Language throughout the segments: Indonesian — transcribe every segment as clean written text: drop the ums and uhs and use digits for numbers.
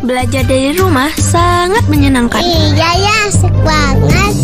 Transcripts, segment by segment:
Belajar dari rumah sangat menyenangkan. Iya ya, asik banget.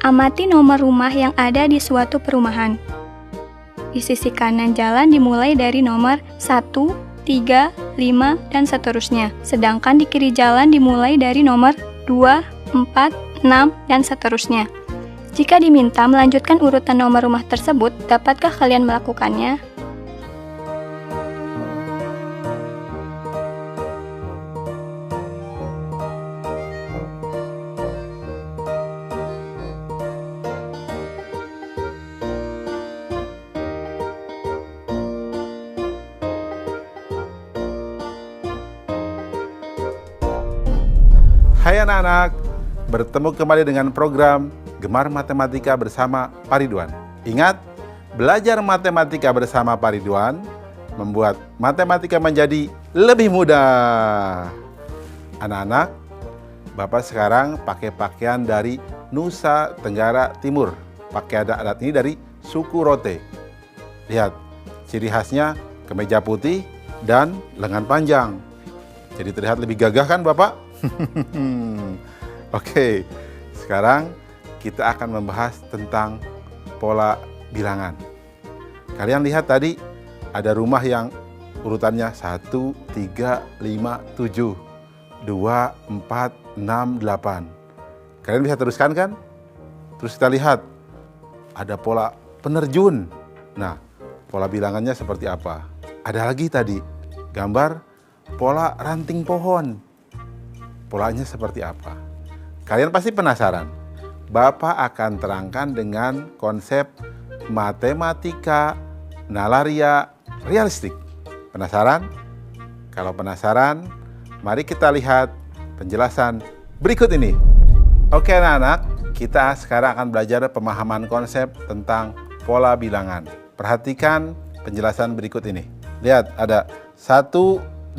Amati nomor rumah yang ada di suatu perumahan. Di sisi kanan jalan dimulai dari nomor 1, 3, 5, dan seterusnya. Sedangkan di kiri jalan dimulai dari nomor 2, 4, 6, dan seterusnya. Jika diminta melanjutkan urutan nomor rumah tersebut, dapatkah kalian melakukannya? Hai anak-anak, bertemu kembali dengan program Gemar Matematika bersama Pak Ridwan. Ingat, belajar matematika bersama Pak Ridwan membuat matematika menjadi lebih mudah. Anak-anak, Bapak sekarang pakai pakaian dari Nusa Tenggara Timur. Pakai adat ini dari suku Rote. Lihat, ciri khasnya kemeja putih dan lengan panjang. Jadi terlihat lebih gagah kan Bapak? Oke, sekarang kita akan membahas tentang pola bilangan. Kalian lihat tadi ada rumah yang urutannya 1, 3, 5, 7, 2, 4, 6, 8. Kalian bisa teruskan kan? Terus kita lihat ada pola penerjun. Nah, pola bilangannya seperti apa? Ada lagi tadi gambar pola ranting pohon. Polanya seperti apa? Kalian pasti penasaran. Bapak akan terangkan dengan konsep matematika nalaria realistik. Penasaran? Kalau penasaran, mari kita lihat penjelasan berikut ini. Oke anak-anak, kita sekarang akan belajar pemahaman konsep tentang pola bilangan. Perhatikan penjelasan berikut ini. Lihat, ada 1, 2,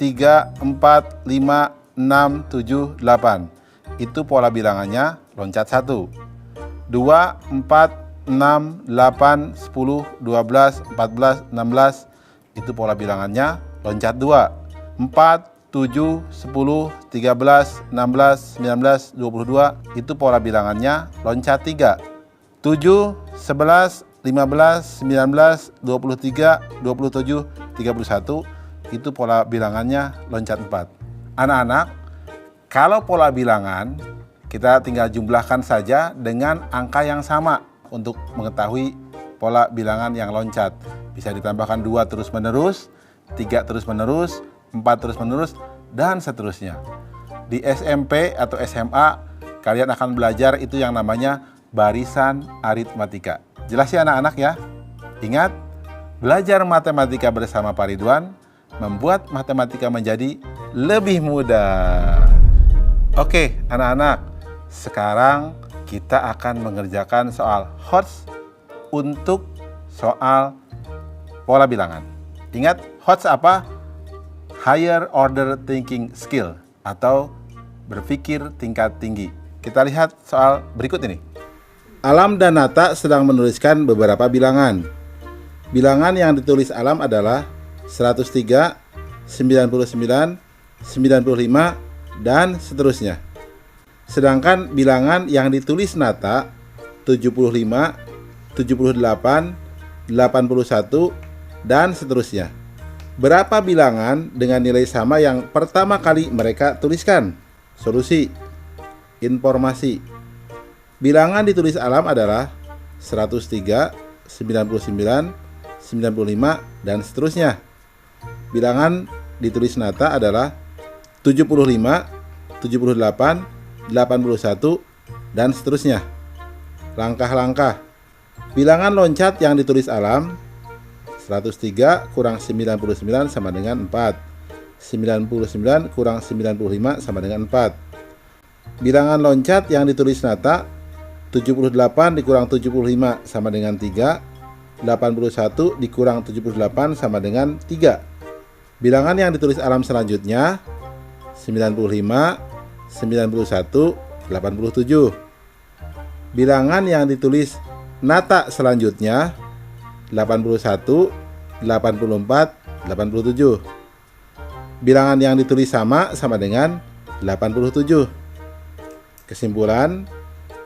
3, 4, 5, 6, 7, 8. Itu pola bilangannya loncat 1. 2, 4, 6, 8, 10, 12, 14, 16. Itu pola bilangannya loncat 2. 4, 7, 10, 13, 16, 19, 22. Itu pola bilangannya loncat 3. 7, 11, 15, 19, 23, 27, 31. Itu pola bilangannya loncat 4. Anak-anak, kalau pola bilangan, kita tinggal jumlahkan saja dengan angka yang sama untuk mengetahui pola bilangan yang loncat. Bisa ditambahkan 2 terus-menerus, 3 terus-menerus, 4 terus-menerus, dan seterusnya. Di SMP atau SMA, kalian akan belajar itu yang namanya barisan aritmatika. Jelas ya anak-anak ya? Ingat, belajar matematika bersama Pak Ridwan membuat matematika menjadi lebih mudah. Oke, anak-anak, sekarang kita akan mengerjakan soal HOTS untuk soal pola bilangan. Ingat, HOTS apa? higher order thinking skill atau berpikir tingkat tinggi. Kita lihat soal berikut ini. Alam dan Nata sedang menuliskan beberapa bilangan. Bilangan yang ditulis Alam adalah 103, 99, 95, dan seterusnya. Sedangkan bilangan yang ditulis Nata 75, 78, 81, dan seterusnya. Berapa bilangan dengan nilai sama yang pertama kali mereka tuliskan? Solusi. Informasi. Bilangan ditulis Alam adalah 103, 99, 95, dan seterusnya. Bilangan ditulis Nata adalah 75, 78, 81, dan seterusnya. Langkah-langkah. Bilangan loncat yang ditulis Alam 103 kurang 99 sama dengan 4. 99 kurang 95 sama dengan 4. Bilangan loncat yang ditulis Nata 78 dikurang 75 sama dengan 3. 81 dikurang 78 sama dengan 3. Bilangan yang ditulis Alam selanjutnya 95, 91, 87. Bilangan yang ditulis Nata selanjutnya 81, 84, 87. Bilangan yang ditulis sama dengan 87. Kesimpulan,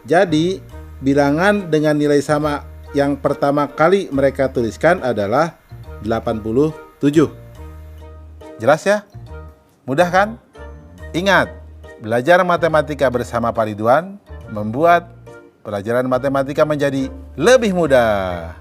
jadi bilangan dengan nilai sama yang pertama kali mereka tuliskan adalah 87. Jelas ya? Mudah kan? Ingat, belajar matematika bersama Pak Ridwan membuat pelajaran matematika menjadi lebih mudah.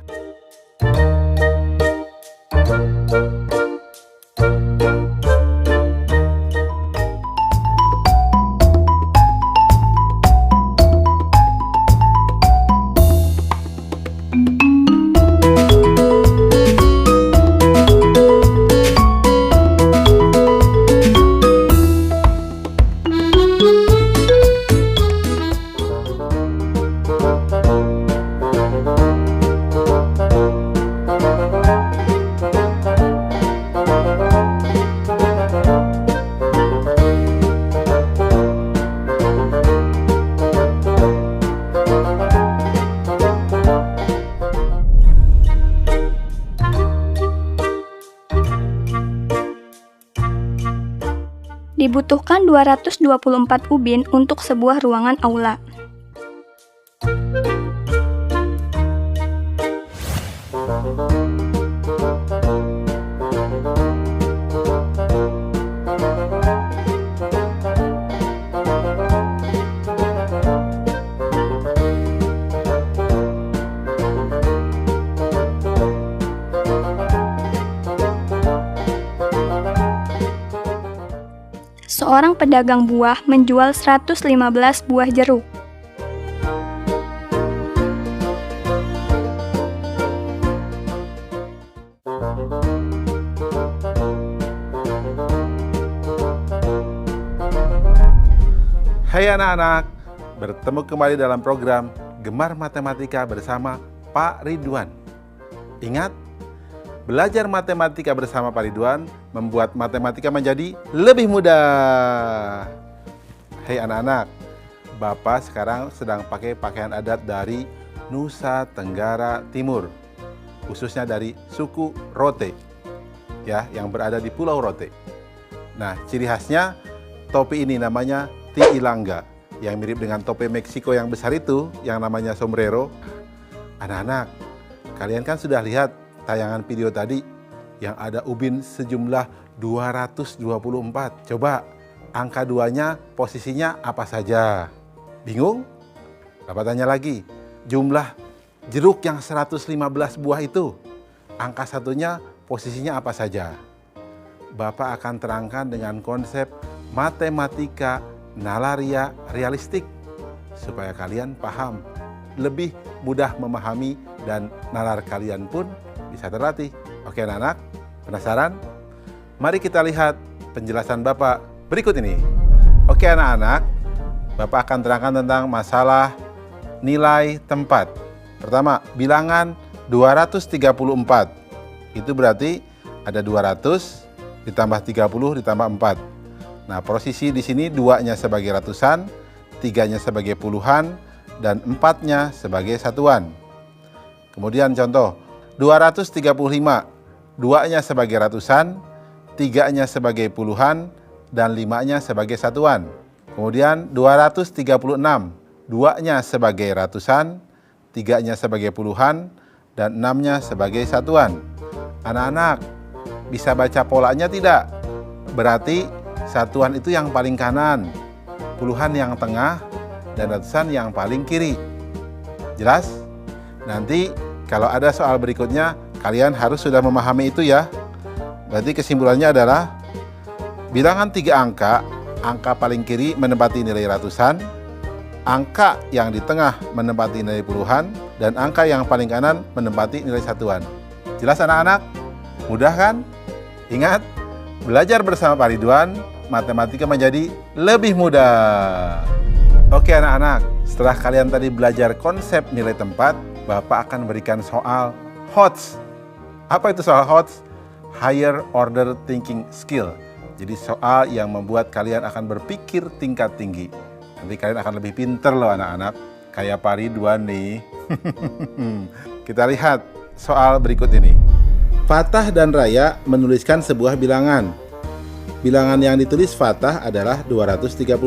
Dibutuhkan 224 ubin untuk sebuah ruangan aula. Seorang pedagang buah menjual 115 buah jeruk. Hai anak-anak, bertemu kembali dalam program Gemar Matematika bersama Pak Ridwan. Ingat, belajar matematika bersama Pak Ridwan membuat matematika menjadi lebih mudah. Hei anak-anak, Bapak sekarang sedang pakai pakaian adat dari Nusa Tenggara Timur, khususnya dari suku Rote, ya, yang berada di Pulau Rote. Nah, ciri khasnya topi ini namanya tiilanga, yang mirip dengan topi Meksiko yang besar itu, yang namanya sombrero. Anak-anak, kalian kan sudah lihat tayangan video tadi yang ada ubin sejumlah 224. Coba angka 2-nya posisinya apa saja? Bingung? Bapak tanya lagi, jumlah jeruk yang 115 buah itu, angka 1-nya posisinya apa saja? Bapak akan terangkan dengan konsep matematika nalaria realistik supaya kalian paham, lebih mudah memahami, dan nalar kalian pun bisa terlatih. Oke anak-anak, penasaran? Mari kita lihat penjelasan Bapak berikut ini. Oke anak-anak, Bapak akan terangkan tentang masalah nilai tempat. Pertama, bilangan 234. Itu berarti ada 200, ditambah 30 ditambah 4. Nah, posisi di sini 2-nya sebagai ratusan, 3-nya sebagai puluhan, dan 4-nya sebagai satuan. Kemudian contoh, 235, 2-nya sebagai ratusan, 3-nya sebagai puluhan, dan 5-nya sebagai satuan. Kemudian 236, 2-nya sebagai ratusan, 3-nya sebagai puluhan, dan 6-nya sebagai satuan. Anak-anak, bisa baca polanya tidak? Berarti satuan itu yang paling kanan, puluhan yang tengah, dan ratusan yang paling kiri. Jelas? Nanti kalau ada soal berikutnya, kalian harus sudah memahami itu ya. Berarti kesimpulannya adalah bilangan 3 angka, angka paling kiri menempati nilai ratusan, angka yang di tengah menempati nilai puluhan, dan angka yang paling kanan menempati nilai satuan. Jelas anak-anak? Mudah kan? Ingat, belajar bersama Pak Ridwan, matematika menjadi lebih mudah. Oke anak-anak, setelah kalian tadi belajar konsep nilai tempat, Bapak akan berikan soal HOTS. Apa itu soal HOTS? Higher Order Thinking Skill. Jadi soal yang membuat kalian akan berpikir tingkat tinggi. Nanti kalian akan lebih pinter loh anak-anak. Kayak Pak Ridwan nih. Kita lihat soal berikut ini. Fatah dan Raya menuliskan sebuah bilangan. Bilangan yang ditulis Fatah adalah 235.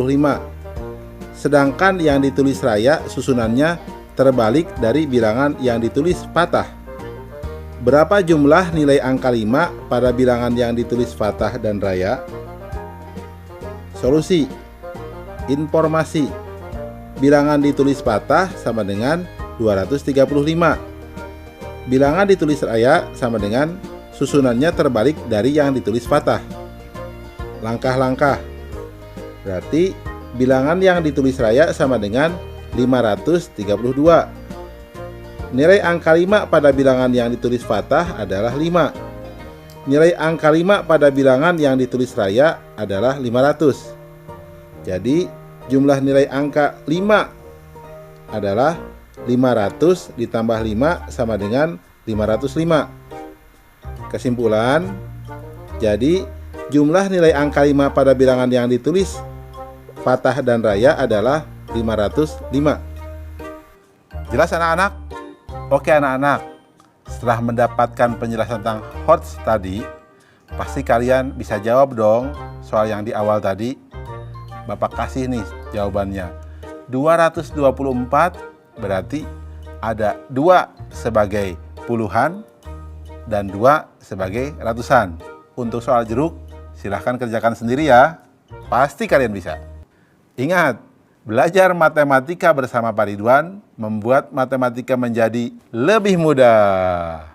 Sedangkan yang ditulis Raya susunannya terbalik dari bilangan yang ditulis Fatah. Berapa jumlah nilai angka 5 pada bilangan yang ditulis Fatah dan Raya? Solusi. Informasi. Bilangan ditulis Fatah sama dengan 235. Bilangan ditulis Raya sama dengan susunannya terbalik dari yang ditulis Fatah. Langkah-langkah. Berarti bilangan yang ditulis Raya sama dengan 532. Nilai angka 5 pada bilangan yang ditulis Fatah adalah 5. Nilai angka 5 pada bilangan yang ditulis Raya adalah 500. Jadi jumlah nilai angka 5 adalah 500 ditambah 5 sama dengan 505. Kesimpulan, jadi jumlah nilai angka 5 pada bilangan yang ditulis Fatah dan Raya adalah 505. Jelas anak-anak? Oke anak-anak, setelah mendapatkan penjelasan tentang HOTS tadi, pasti kalian bisa jawab dong soal yang di awal tadi. Bapak kasih nih jawabannya. 224 berarti ada 2 sebagai puluhan dan 2 sebagai ratusan. Untuk soal jeruk, silahkan kerjakan sendiri ya. Pasti kalian bisa. Ingat, belajar matematika bersama Pak Ridwan membuat matematika menjadi lebih mudah.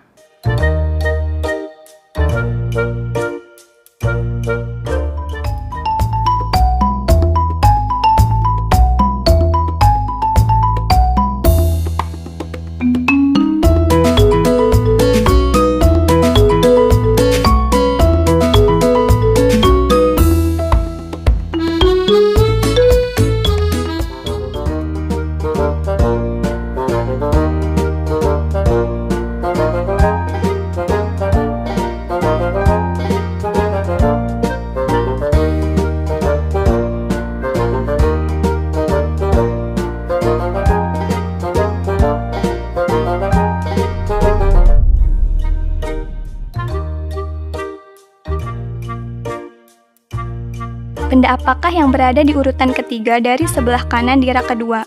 Benda apakah yang berada di urutan ketiga dari sebelah kanan di rak kedua?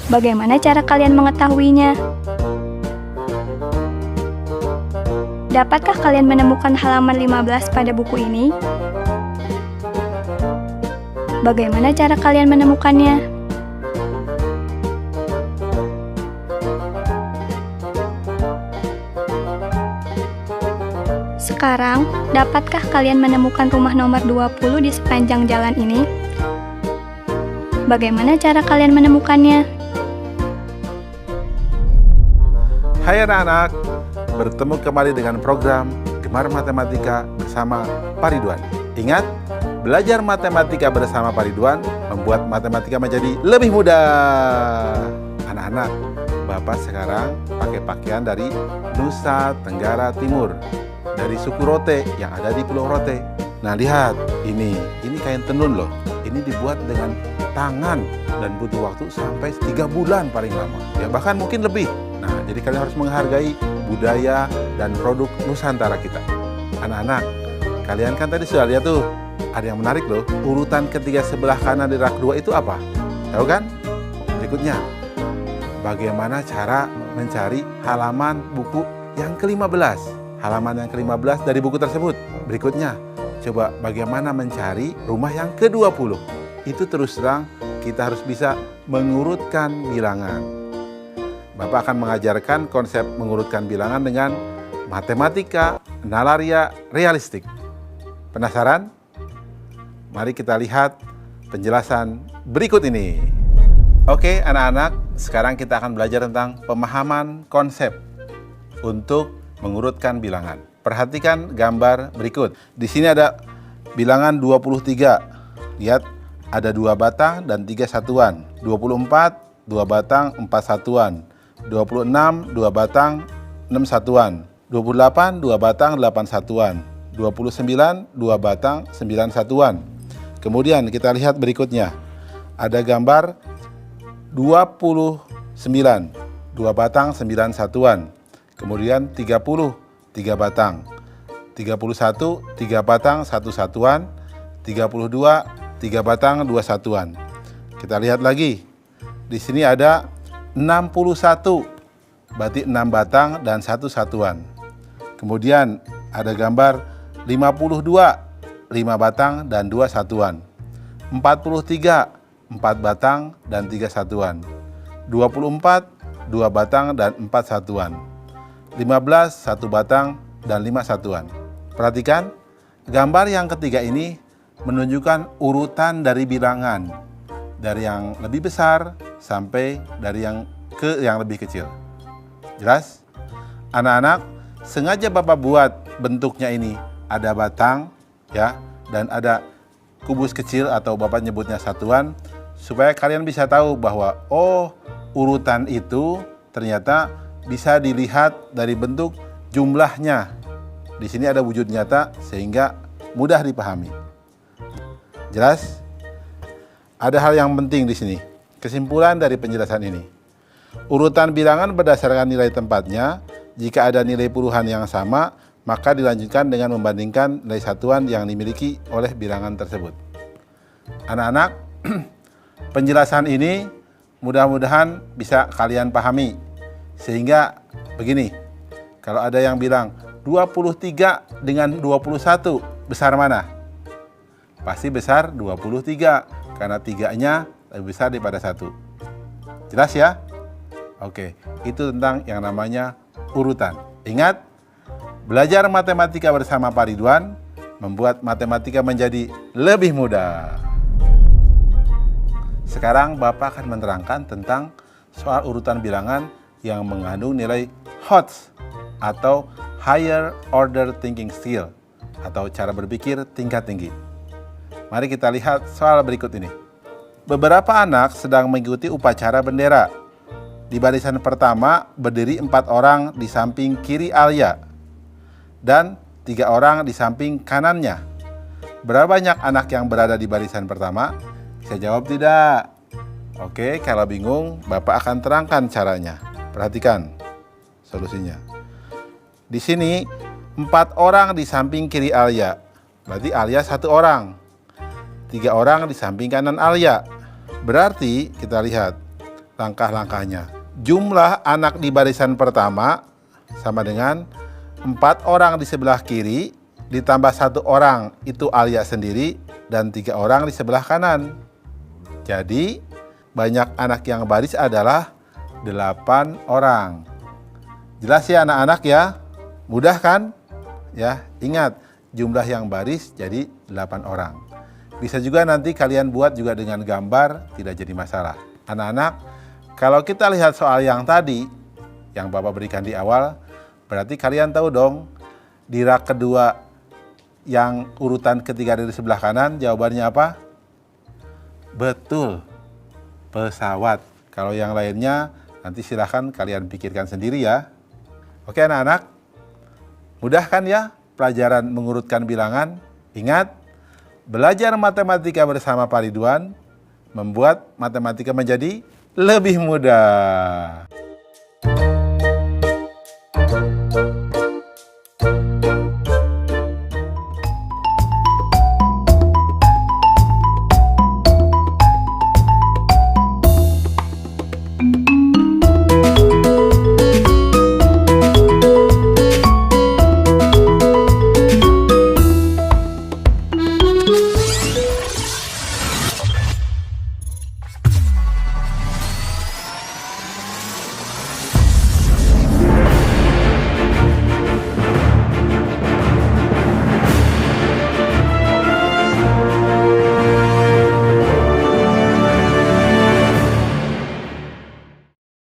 Bagaimana cara kalian mengetahuinya? Dapatkah kalian menemukan halaman 15 pada buku ini? Bagaimana cara kalian menemukannya? Sekarang, dapatkah kalian menemukan rumah nomor 20 di sepanjang jalan ini? Bagaimana cara kalian menemukannya? Hai anak-anak, bertemu kembali dengan program Gemar Matematika bersama Pak Ridwan. Ingat, belajar matematika bersama Pak Ridwan membuat matematika menjadi lebih mudah. Anak-anak, Bapak sekarang pakai pakaian dari Nusa Tenggara Timur, dari suku Rote yang ada di Pulau Rote. Nah lihat, ini kain tenun loh. Ini dibuat dengan tangan dan butuh waktu sampai 3 bulan paling lama. Ya bahkan mungkin lebih. Nah jadi kalian harus menghargai budaya dan produk Nusantara kita. Anak-anak, kalian kan tadi sudah lihat tuh, ada yang menarik loh. Urutan ketiga sebelah kanan di rak 2 itu apa? Tahu kan? Berikutnya, bagaimana cara mencari halaman buku yang ke-15? Halaman yang ke-15 dari buku tersebut. Berikutnya, coba bagaimana mencari rumah yang ke-20? Itu terus terang kita harus bisa mengurutkan bilangan. Bapak akan mengajarkan konsep mengurutkan bilangan dengan matematika nalaria realistik. Penasaran? Mari kita lihat penjelasan berikut ini. Oke anak-anak, sekarang kita akan belajar tentang pemahaman konsep untuk mengurutkan bilangan. Perhatikan gambar berikut. Di sini ada bilangan 23. Lihat, ada 2 batang dan 3 satuan. 24, 2 batang, 4 satuan. 26, 2 batang, 6 satuan. 28, 2 batang, 8 satuan. 29, 2 batang, 9 satuan. Kemudian kita lihat berikutnya. Ada gambar 29, 2 batang, 9 satuan. Kemudian 30, 3 batang. 31, 3 batang, 1 satuan. 32, 3 batang, 2 satuan. Kita lihat lagi. Di sini ada 61, berarti 6 batang dan 1 satuan. Kemudian ada gambar 52, 5 batang dan 2 satuan. 43, 4 batang dan 3 satuan. 24, 2 batang dan 4 satuan. 15, 1 batang dan 5 satuan. Perhatikan, gambar yang ketiga ini menunjukkan urutan dari bilangan. Dari yang lebih besar sampai dari yang lebih kecil. Jelas? Anak-anak, sengaja Bapak buat bentuknya ini. Ada batang, ya, dan ada kubus kecil atau Bapak nyebutnya satuan, supaya kalian bisa tahu bahwa urutan itu ternyata bisa dilihat dari bentuk jumlahnya. Di sini ada wujud nyata sehingga mudah dipahami. Jelas? Ada hal yang penting di sini. Kesimpulan dari penjelasan ini. Urutan bilangan berdasarkan nilai tempatnya. Jika ada nilai puluhan yang sama, maka dilanjutkan dengan membandingkan nilai satuan yang dimiliki oleh bilangan tersebut. Anak-anak, penjelasan ini mudah-mudahan bisa kalian pahami. Sehingga begini, kalau ada yang bilang 23 dengan 21 besar mana? Pasti besar 23, karena 3-nya lebih besar daripada 1. Jelas ya? Oke, itu tentang yang namanya urutan. Ingat, belajar matematika bersama Pak Ridwan membuat matematika menjadi lebih mudah. Sekarang Bapak akan menerangkan tentang soal urutan bilangan yang mengandung nilai HOTS atau Higher Order Thinking Skill atau cara berpikir tingkat tinggi. Mari kita lihat soal berikut ini. Beberapa anak sedang mengikuti upacara bendera. Di barisan pertama berdiri 4 orang di samping kiri Alia dan 3 orang di samping kanannya. Berapa banyak anak yang berada di barisan pertama? Bisa jawab tidak? Oke, kalau bingung Bapak akan terangkan caranya. Perhatikan solusinya. Di sini 4 orang di samping kiri Alia. Berarti Alia 1 orang. 3 orang di samping kanan Alia. Berarti kita lihat langkah-langkahnya. Jumlah anak di barisan pertama sama dengan 4 orang di sebelah kiri ditambah 1 orang itu Alia sendiri dan 3 orang di sebelah kanan. Jadi banyak anak yang baris adalah 8 orang. Jelas ya anak-anak ya? Mudah kan? Ya, ingat jumlah yang baris jadi 8 orang. Bisa juga nanti kalian buat juga dengan gambar, tidak jadi masalah. Anak-anak, kalau kita lihat soal yang tadi, yang Bapak berikan di awal, berarti kalian tahu dong, di rak kedua yang urutan ketiga dari sebelah kanan, jawabannya apa? Betul, pesawat. Kalau yang lainnya, Nanti silahkan kalian pikirkan sendiri ya. Oke anak-anak, mudah kan ya pelajaran mengurutkan bilangan? Ingat, belajar matematika bersama Pak Ridwan membuat matematika menjadi lebih mudah.